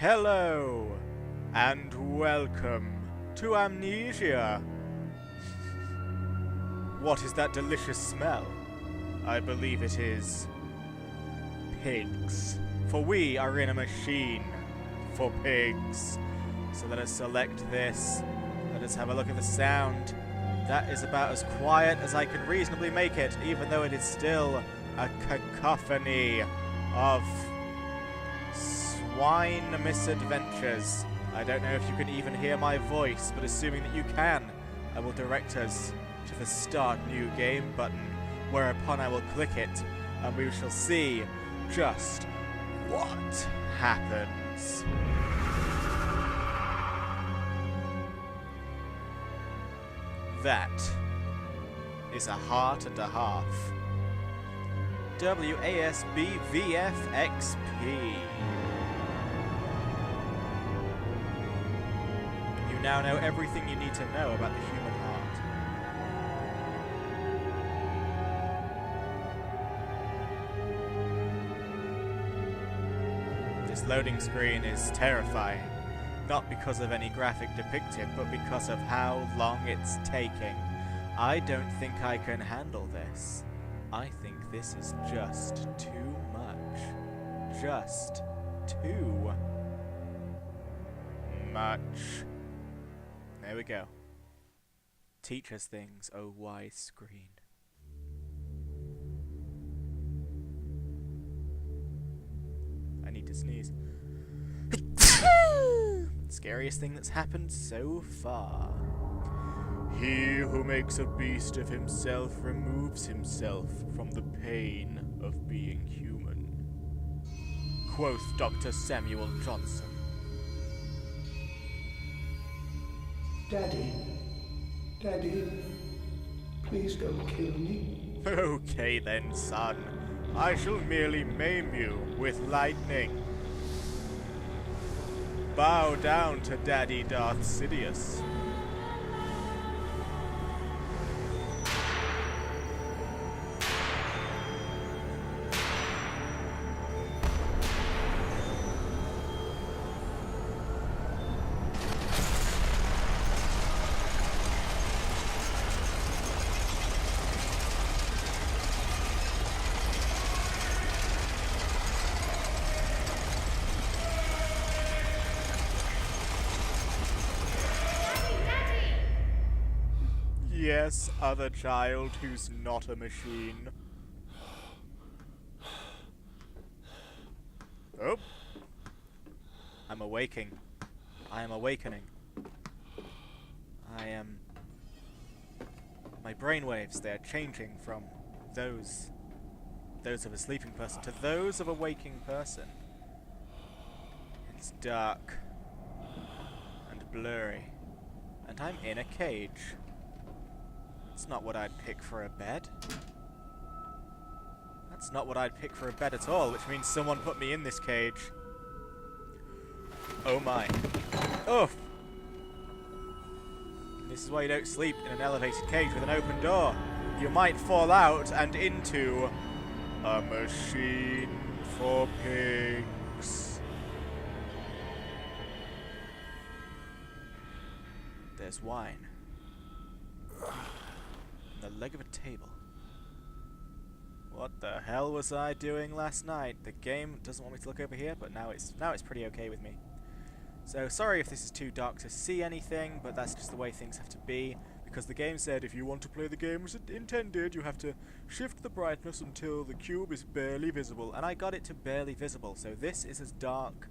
Hello, and welcome to Amnesia. What is that delicious smell? I believe it is pigs. For we are in a machine for pigs. So let us select this. Let us have a look at the sound. That is about as quiet as I can reasonably make it, even though it is still a cacophony of swine misadventures. I don't know if you can even hear my voice, but assuming that you can, I will direct us to the Start New Game button, whereupon I will click it, and we shall see just what happens. That is a heart and a half. WASBVFXP. You now know everything you need to know about the human heart. This loading screen is terrifying. Not because of any graphic depicted, but because of how long it's taking. I don't think I can handle this. I think this is just too much. Just too much. There we go. Teach us things, oh wise screen. I need to sneeze. Scariest thing that's happened so far. He who makes a beast of himself removes himself from the pain of being human. Quoth Dr. Samuel Johnson. Daddy, please don't kill me. Okay then, son. I shall merely maim you with lightning. Bow down to Daddy Darth Sidious. Yes, other child who's not a machine. Oh. I'm awaking. I am awakening. My brainwaves, they are changing from those of a sleeping person to those of a waking person. It's dark and blurry. And I'm in a cage. That's not what I'd pick for a bed. That's not what I'd pick for a bed at all, which means someone put me in this cage. Oh my. Oh! This is why you don't sleep in an elevated cage with an open door. You might fall out and into a machine for pigs. There's wine. The leg of a table. What the hell was I doing last night? The game doesn't want me to look over here, but now it's pretty okay with me. So sorry if this is too dark to see anything, but that's just the way things have to be, because the game said if you want to play the game as intended, you have to shift the brightness until the cube is barely visible, and I got it to barely visible, so this is as dark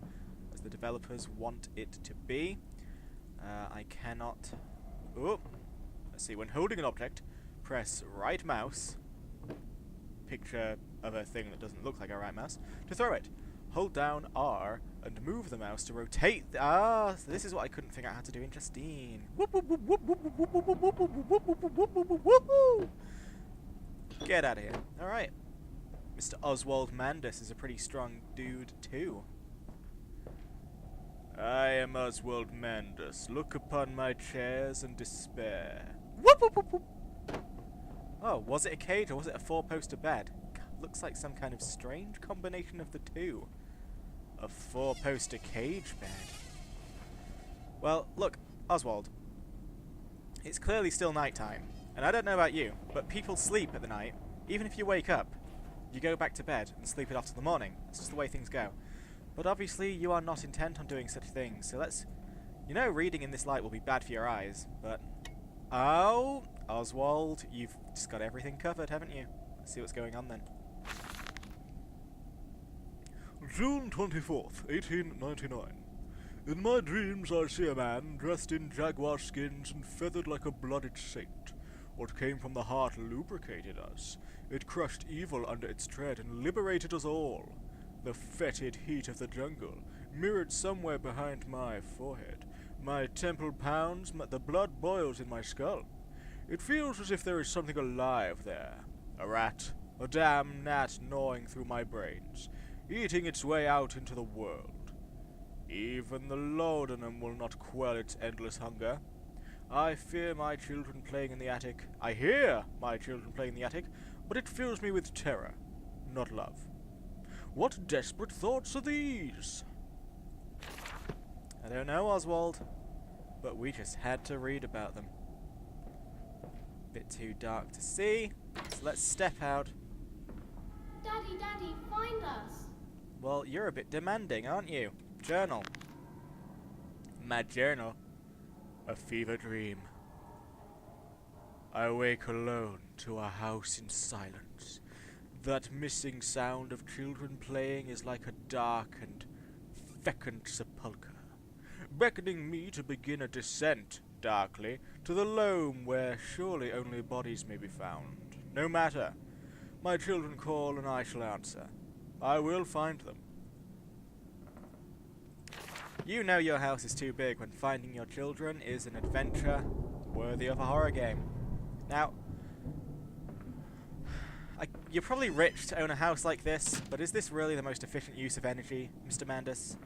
as the developers want it to be. I cannot... Oh! Let's see, when holding an object, press right mouse, picture of a thing that doesn't look like a right mouse, to throw it. Hold down R and move the mouse to rotate. So this is what I couldn't figure out how to do in Justine. Get out of here. Alright. Mr. Oswald Mandius is a pretty strong dude too. I am Oswald Mandius. Look upon my chairs and despair. Oh, was it a cage or was it a four-poster bed? God, looks like some kind of strange combination of the two. A 4-poster cage bed. Well, look, Oswald. It's clearly still nighttime, and I don't know about you, but people sleep at the night. Even if you wake up, you go back to bed and sleep it off till the morning. That's just the way things go. But obviously, you are not intent on doing such things, so let's... You know reading in this light will be bad for your eyes, but... Oh, Oswald, you've just got everything covered, haven't you? Let's see what's going on then. June 24th, 1899. In my dreams I see a man dressed in jaguar skins and feathered like a blooded saint. What came from the heart lubricated us. It crushed evil under its tread and liberated us all. The fetid heat of the jungle mirrored somewhere behind my forehead. My temple pounds, the blood boils in my skull. It feels as if there is something alive there. A rat, a damn gnat gnawing through my brains, eating its way out into the world. Even the laudanum will not quell its endless hunger. I fear my children playing in the attic. I hear my children playing in the attic, but it fills me with terror, not love. What desperate thoughts are these? I don't know, Oswald, but we just had to read about them. Bit too dark to see, so let's step out. Daddy, Daddy, find us! Well, you're a bit demanding, aren't you? Journal. My journal. A fever dream. I wake alone to a house in silence. That missing sound of children playing is like a dark and fecund sepulchre, beckoning me to begin a descent, darkly, to the loam where surely only bodies may be found. No matter. My children call and I shall answer. I will find them. You know your house is too big when finding your children is an adventure worthy of a horror game. Now, you're probably rich to own a house like this, but is this really the most efficient use of energy, Mr. Mandius?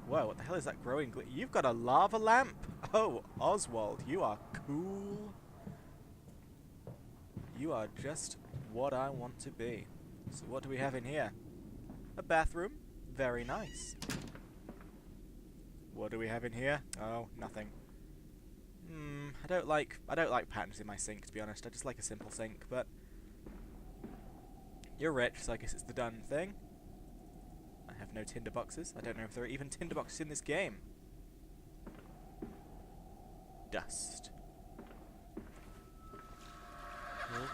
Whoa, what the hell is that growing? You've got a lava lamp? Oh, Oswald, you are cool. You are just what I want to be. So what do we have in here? A bathroom? Very nice. What do we have in here? Oh, nothing. I don't like patterns in my sink, to be honest. I just like a simple sink, but you're rich, so I guess it's the done thing. I have no tinder boxes. I don't know if there are even tinder boxes in this game. Dust. Cool.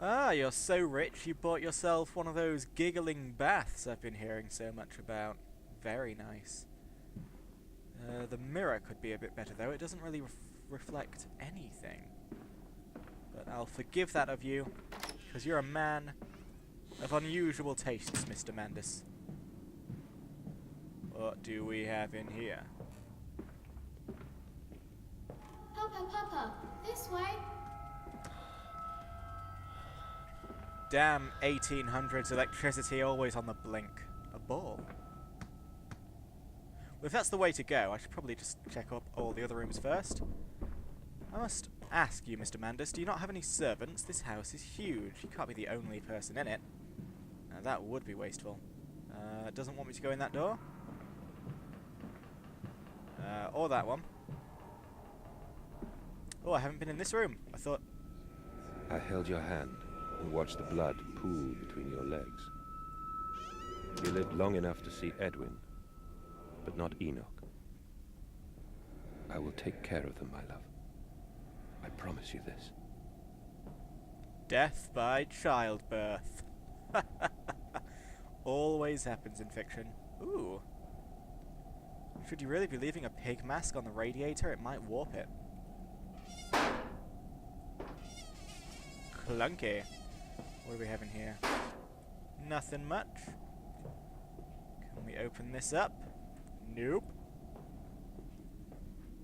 Ah, you're so rich you bought yourself one of those giggling baths I've been hearing so much about. Very nice. The mirror could be a bit better though. It doesn't really reflect anything. But I'll forgive that of you, because you're a man of unusual tastes, Mr. Mandius. What do we have in here? Papa, Papa, this way! Damn 1800s electricity, always on the blink. A ball. Well, if that's the way to go, I should probably just check up all the other rooms first. I must ask you, Mr. Mandius, do you not have any servants? This house is huge. You can't be the only person in it. Now, that would be wasteful. Doesn't want me to go in that door? Or that one. Oh, I haven't been in this room. I thought... I held your hand and watched the blood pool between your legs. You lived long enough to see Edwin, but not Enoch. I will take care of them, my love. I promise you this. Death by childbirth. Always happens in fiction. Ooh. Should you really be leaving a pig mask on the radiator? It might warp it. Clunky. What do we have in here? Nothing much. Can we open this up? Nope.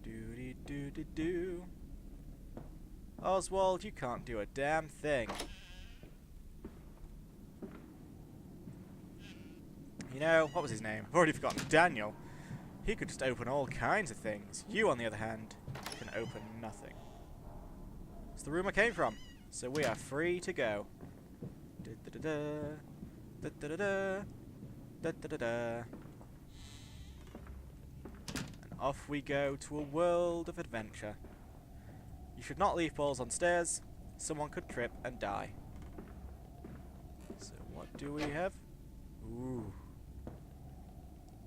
Doo-dee-doo-dee-doo. Oswald, you can't do a damn thing. You know, what was his name? I've already forgotten. Daniel. He could just open all kinds of things. You, on the other hand, can open nothing. It's the room I came from, so we are free to go. Did the Da-da-da. Da-da-da-da. Da-da-da-da. And off we go to a world of adventure. You should not leave balls on stairs. Someone could trip and die. So what do we have? Ooh.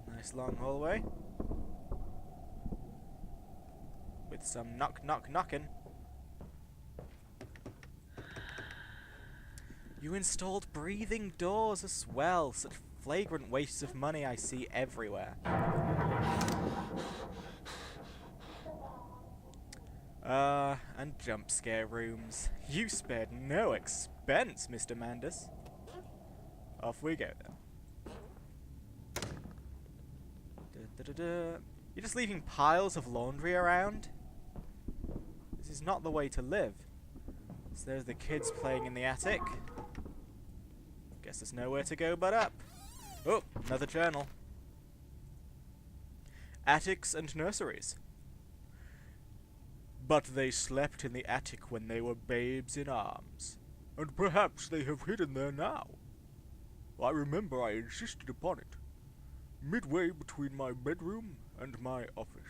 Nice long hallway. With some knocking. You installed breathing doors as well. Such flagrant wastes of money I see everywhere. And jump scare rooms. You spared no expense, Mr. Mandius. Off we go then. Da-da-da-da. You're just leaving piles of laundry around? This is not the way to live. So there's the kids playing in the attic. Guess there's nowhere to go but up. Oh, another journal. Attics and nurseries. But they slept in the attic when they were babes in arms. And perhaps they have hidden there now. I remember I insisted upon it. Midway between my bedroom and my office.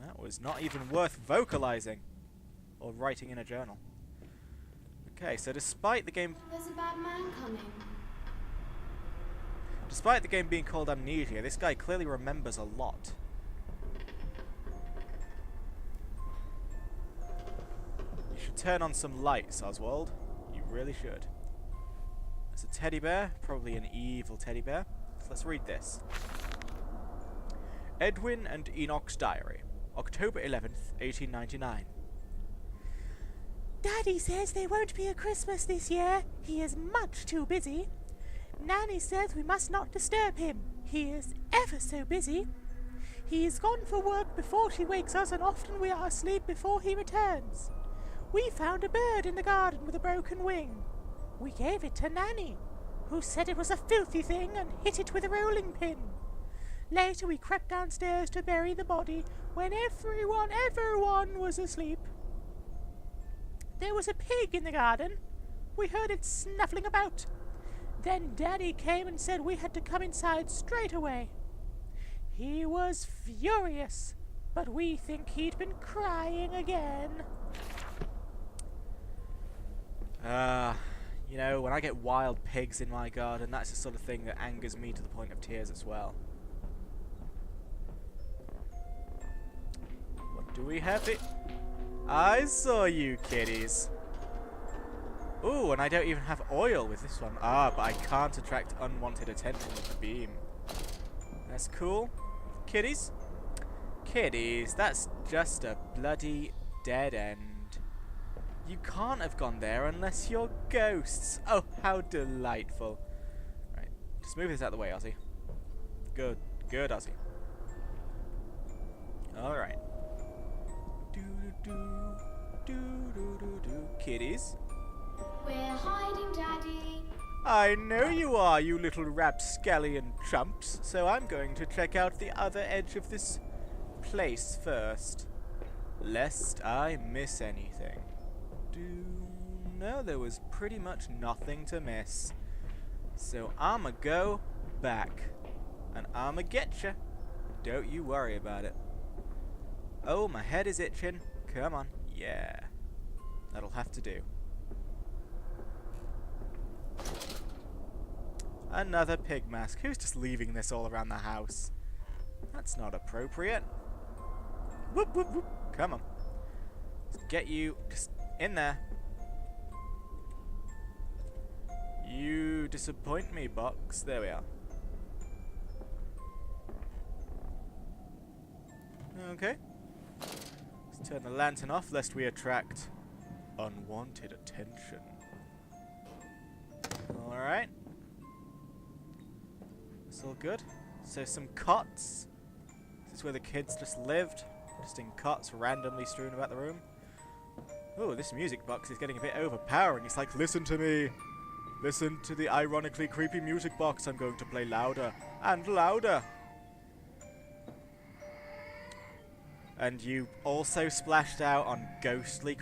That was not even worth vocalizing. Or writing in a journal. Okay, so despite the game... There's a bad man coming. Despite the game being called Amnesia, this guy clearly remembers a lot. You should turn on some lights, Oswald. You really should. There's a teddy bear, probably an evil teddy bear. So let's read this. Edwin and Enoch's diary, October 11th, 1899. Daddy says there won't be a Christmas this year. He is much too busy. Nanny says we must not disturb him. He is ever so busy. He is gone for work before she wakes us, and often we are asleep before he returns. We found a bird in the garden with a broken wing. We gave it to Nanny, who said it was a filthy thing and hit it with a rolling pin. Later we crept downstairs to bury the body when everyone was asleep. There was a pig in the garden. We heard it snuffling about. Then Daddy came and said we had to come inside straight away. He was furious, but we think he'd been crying again. You know, when I get wild pigs in my garden, that's the sort of thing that angers me to the point of tears as well. What do we have it? I saw you, kiddies. Ooh, and I don't even have oil with this one. Ah, but I can't attract unwanted attention with the beam. That's cool. Kiddies? Kiddies, that's just a bloody dead end. You can't have gone there unless you're ghosts. Oh, how delightful. Right, just move this out of the way, Ozzy. Good, Ozzy. Alright. Kiddies? We're hiding, Daddy. I know you are, you little rapscallion chumps, so I'm going to check out the other edge of this place first. Lest I miss anything. No, there was pretty much nothing to miss. So I'ma go back. And I'ma getcha. Don't you worry about it. Oh, my head is itching. Come on. Yeah. That'll have to do. Another pig mask. Who's just leaving this all around the house? That's not appropriate. Whoop, whoop, whoop. Come on. Let's get you just in there. You disappoint me, box. There we are. Okay. Let's turn the lantern off lest we attract unwanted attention. Alright. That's all good. So some cots. This is where the kids just lived. Just in cots randomly strewn about the room. Oh, this music box is getting a bit overpowering. It's like, listen to me. Listen to the ironically creepy music box. I'm going to play louder and louder. And you also splashed out on ghostly